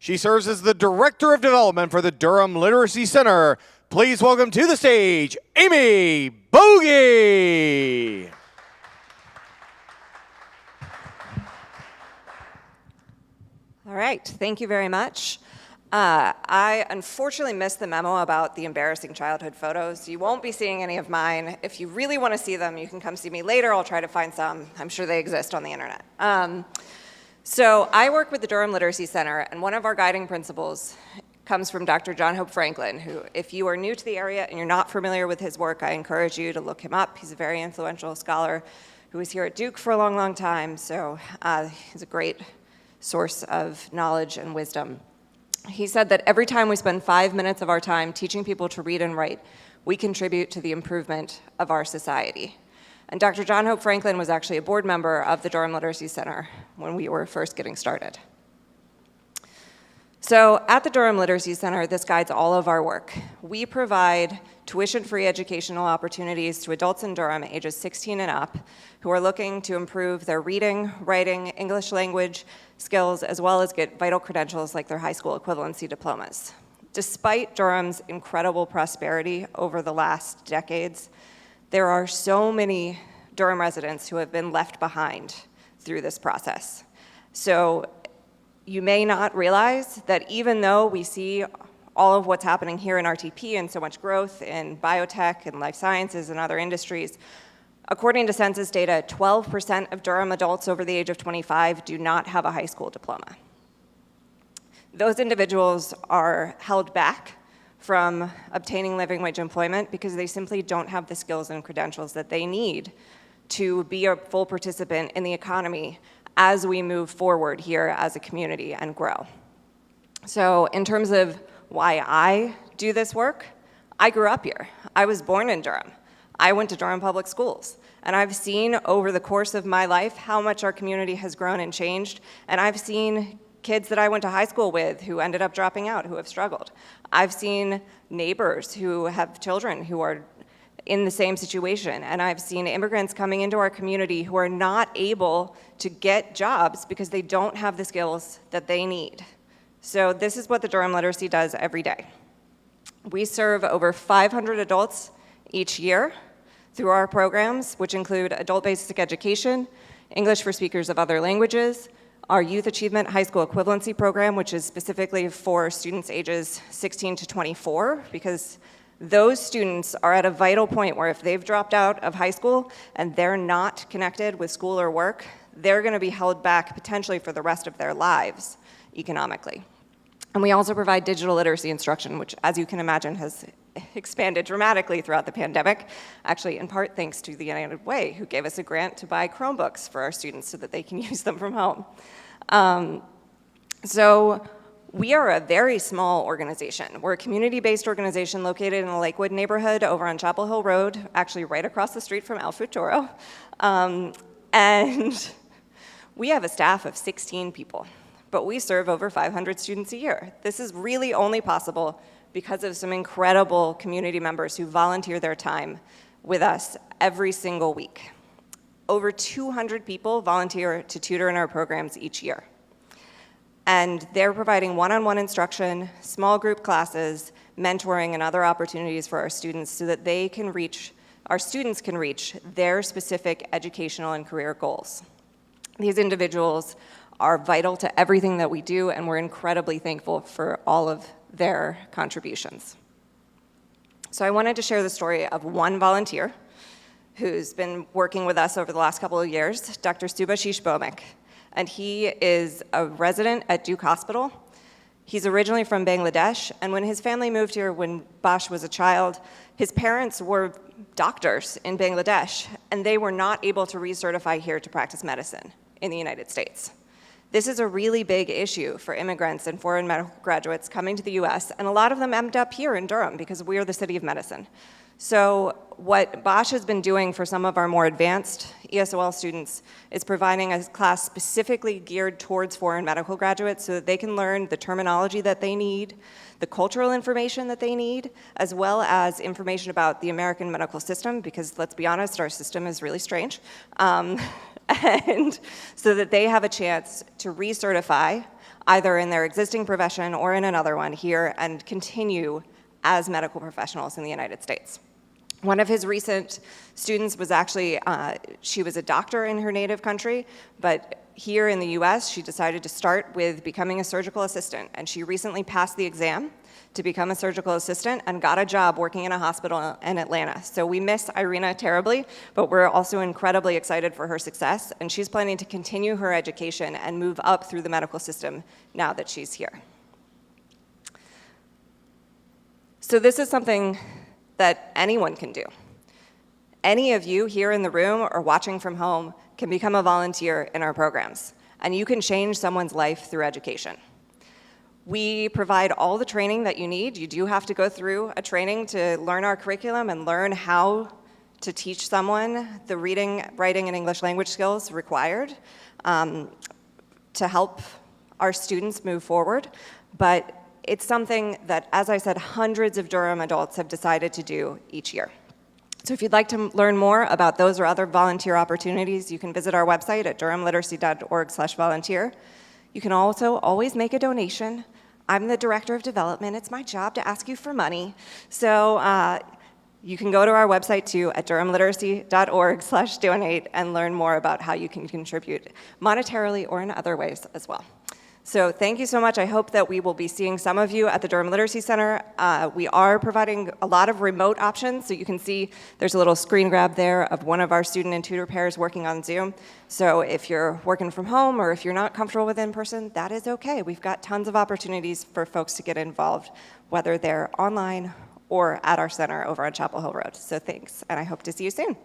She serves as the Director of Development for the Durham Literacy Center. Please welcome to the stage, Amy Bogie. All right, thank you very much. I unfortunately missed the memo about the embarrassing childhood photos. You won't be seeing any of mine. If you really want to see them, you can come see me later. I'll try to find some. I'm sure they exist on the internet. So I work with the Durham Literacy Center, and one of our guiding principles comes from Dr. John Hope Franklin, who, if you are new to the area and you're not familiar with his work, I encourage you to look him up. He's a very influential scholar who was here at Duke for a long, long time, so he's a great source of knowledge and wisdom. He said that every time we spend 5 minutes of our time teaching people to read and write, we contribute to the improvement of our society. And Dr. John Hope Franklin was actually a board member of the Durham Literacy Center when we were first getting started. So at the Durham Literacy Center, this guides all of our work. We provide tuition-free educational opportunities to adults in Durham ages 16 and up who are looking to improve their reading, writing, English language skills, as well as get vital credentials like their high school equivalency diplomas. Despite Durham's incredible prosperity over the last decades, there are so many Durham residents who have been left behind through this process. So you may not realize that even though we see all of what's happening here in RTP and so much growth in biotech and life sciences and other industries, according to census data, 12% of Durham adults over the age of 25 do not have a high school diploma. Those individuals are held back from obtaining living wage employment because they simply don't have the skills and credentials that they need to be a full participant in the economy as we move forward here as a community and grow. So in terms of why I do this work, I grew up here. I was born in Durham. I went to Durham Public Schools, and I've seen over the course of my life how much our community has grown and changed, and I've seen kids that I went to high school with who ended up dropping out, who have struggled. I've seen neighbors who have children who are in the same situation, and I've seen immigrants coming into our community who are not able to get jobs because they don't have the skills that they need. So this is what the Durham Literacy does every day. We serve over 500 adults each year through our programs, which include adult basic education, English for speakers of other languages, our Youth Achievement High School Equivalency Program, which is specifically for students ages 16 to 24, because those students are at a vital point where if they've dropped out of high school and they're not connected with school or work, they're going to be held back potentially for the rest of their lives economically. And we also provide digital literacy instruction, which, as you can imagine, has expanded dramatically throughout the pandemic, actually in part thanks to the United Way, who gave us a grant to buy Chromebooks for our students so that they can use them from home. So we are a very small organization. We're a community-based organization located in the Lakewood neighborhood over on Chapel Hill Road, actually right across the street from El Futuro. And we have a staff of 16 people, but we serve over 500 students a year. This is really only possible because of some incredible community members who volunteer their time with us every single week. Over 200 people volunteer to tutor in our programs each year. And they're providing one-on-one instruction, small group classes, mentoring, and other opportunities for our students so that our students can reach their specific educational and career goals. These individuals are vital to everything that we do, and we're incredibly thankful for all of their contributions. So I wanted to share the story of one volunteer who's been working with us over the last couple of years, Dr. Subhashish Bhowmik. And he is a resident at Duke Hospital. He's originally from Bangladesh, and when his family moved here when Bash was a child, his parents were doctors in Bangladesh, and they were not able to recertify here to practice medicine in the United States. This is a really big issue for immigrants and foreign medical graduates coming to the US, and a lot of them end up here in Durham because we are the city of medicine. So what Bosch has been doing for some of our more advanced ESOL students is providing a class specifically geared towards foreign medical graduates so that they can learn the terminology that they need, the cultural information that they need, as well as information about the American medical system, because let's be honest, our system is really strange. And so that they have a chance to recertify either in their existing profession or in another one here and continue as medical professionals in the United States. One of his recent students was actually, she was a doctor in her native country, but here in the US, she decided to start with becoming a surgical assistant, and she recently passed the exam to become a surgical assistant and got a job working in a hospital in Atlanta. So we miss Irina terribly, but we're also incredibly excited for her success, and she's planning to continue her education and move up through the medical system now that she's here. So this is something that anyone can do. Any of you here in the room or watching from home can become a volunteer in our programs, and you can change someone's life through education. We provide all the training that you need. You do have to go through a training to learn our curriculum and learn how to teach someone the reading, writing, and English language skills required to help our students move forward. But it's something that, as I said, hundreds of Durham adults have decided to do each year. So if you'd like to learn more about those or other volunteer opportunities, you can visit our website at durhamliteracy.org/volunteer. You can also always make a donation. I'm the Director of Development. It's my job to ask you for money. So you can go to our website too at durhamliteracy.org/donate and learn more about how you can contribute monetarily or in other ways as well. So thank you so much. I hope that we will be seeing some of you at the Durham Literacy Center. We are providing a lot of remote options, so you can see there's a little screen grab there of one of our student and tutor pairs working on Zoom. So if you're working from home or if you're not comfortable with in-person, that is okay. We've got tons of opportunities for folks to get involved, whether they're online or at our center over on Chapel Hill Road. So thanks, and I hope to see you soon.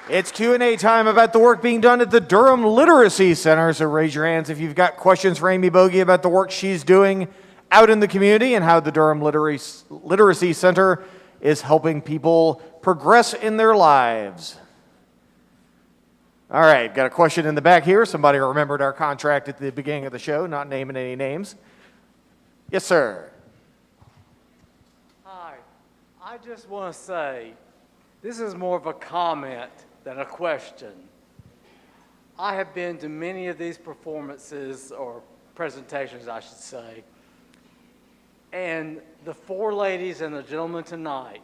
It's Q&A time about the work being done at the Durham Literacy Center. So raise your hands if you've got questions for Amy Bogie about the work she's doing out in the community and how the Durham Literacy Center is helping people progress in their lives. All right, got a question in the back here. Somebody remembered our contract at the beginning of the show, not naming any names. Yes, sir. Hi, I just want to say, this is more of a comment than a question. I have been to many of these performances, or presentations, I should say, and the four ladies and the gentleman tonight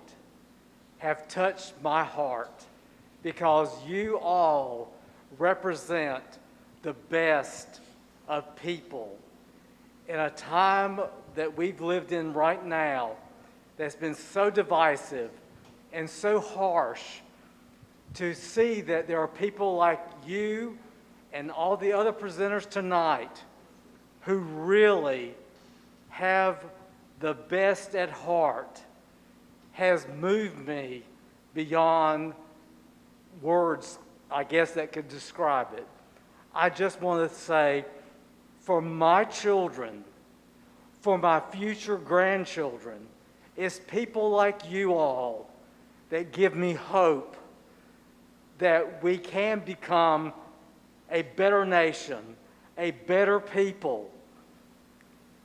have touched my heart because you all represent the best of people in a time that we've lived in right now that's been so divisive and so harsh. To see that there are people like you and all the other presenters tonight who really have the best at heart has moved me beyond words, I guess, that could describe it. I just want to say, for my children, for my future grandchildren, it's people like you all that give me hope that we can become a better nation, a better people,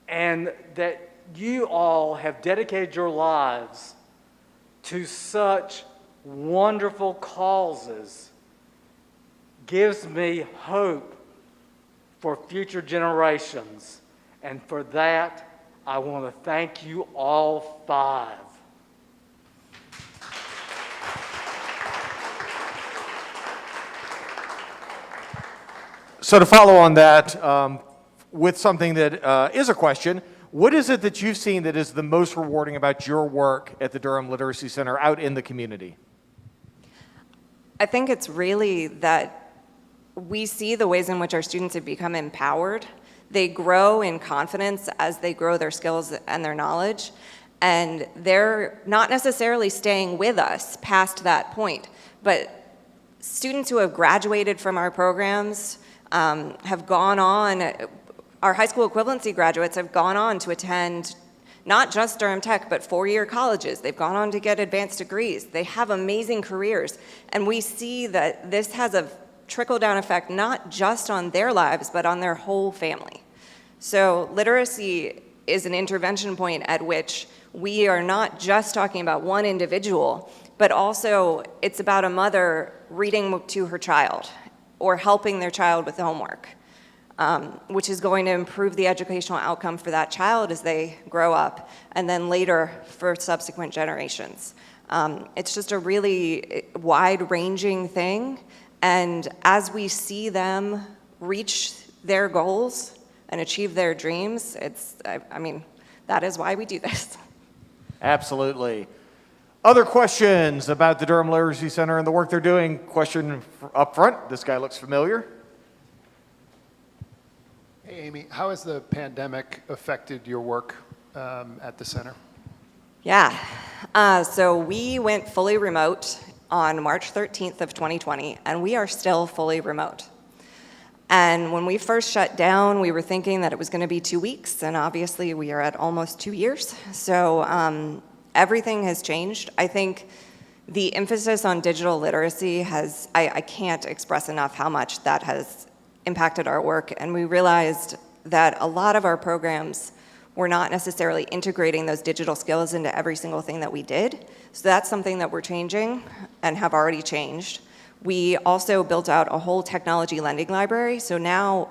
and that you all have dedicated your lives to such wonderful causes gives me hope for future generations. And for that, I want to thank you all five. So to follow on that, with something that is a question, what is it that you've seen that is the most rewarding about your work at the Durham Literacy Center out in the community? I think it's really that we see the ways in which our students have become empowered. They grow in confidence as they grow their skills and their knowledge, and they're not necessarily staying with us past that point, but students who have graduated from our programs have gone on, our high school equivalency graduates have gone on to attend not just Durham Tech, but four-year colleges. They've gone on to get advanced degrees. They have amazing careers. And we see that this has a trickle-down effect not just on their lives, but on their whole family. So literacy is an intervention point at which we are not just talking about one individual, but also it's about a mother reading to her child or helping their child with homework, which is going to improve the educational outcome for that child as they grow up, and then later for subsequent generations. It's just a really wide-ranging thing, and as we see them reach their goals and achieve their dreams, I mean, that is why we do this. Absolutely. Other questions about the Durham Literacy Center and the work they're doing? Question up front. This guy looks familiar. Hey, Amy, how has the pandemic affected your work at the center? Yeah, so we went fully remote on March 13th of 2020, and we are still fully remote. And when we first shut down, we were thinking that it was going to be 2 weeks, and obviously we are at almost 2 years. So everything has changed. I think the emphasis on digital literacy I can't express enough how much that has impacted our work, and we realized that a lot of our programs were not necessarily integrating those digital skills into every single thing that we did. So that's something that we're changing and have already changed. We also built out a whole technology lending library. So now,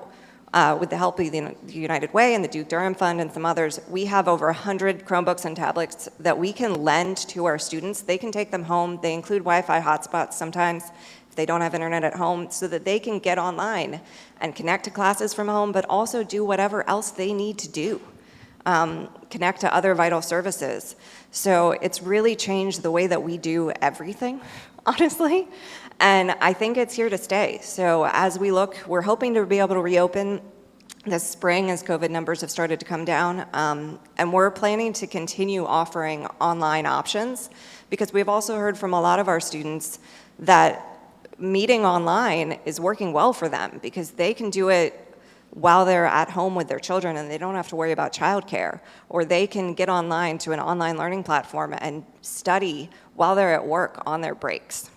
with the help of the United Way and the Duke Durham Fund and some others, we have over 100 Chromebooks and tablets that we can lend to our students. They can take them home. They include Wi-Fi hotspots sometimes if they don't have internet at home, so that they can get online and connect to classes from home, but also do whatever else they need to do. Connect to other vital services. So it's really changed the way that we do everything, honestly. And I think it's here to stay. So as we look, we're hoping to be able to reopen this spring as COVID numbers have started to come down. And we're planning to continue offering online options, because we've also heard from a lot of our students that meeting online is working well for them, because they can do it while they're at home with their children and they don't have to worry about childcare, or they can get online to an online learning platform and study while they're at work on their breaks.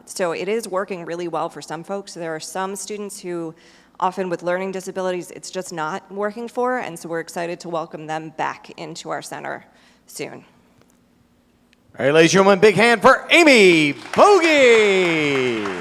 So it is working really well for some folks. There are some students who, often with learning disabilities, it's just not working for, and so we're excited to welcome them back into our center soon. All right, ladies and gentlemen, big hand for Amy Bogie.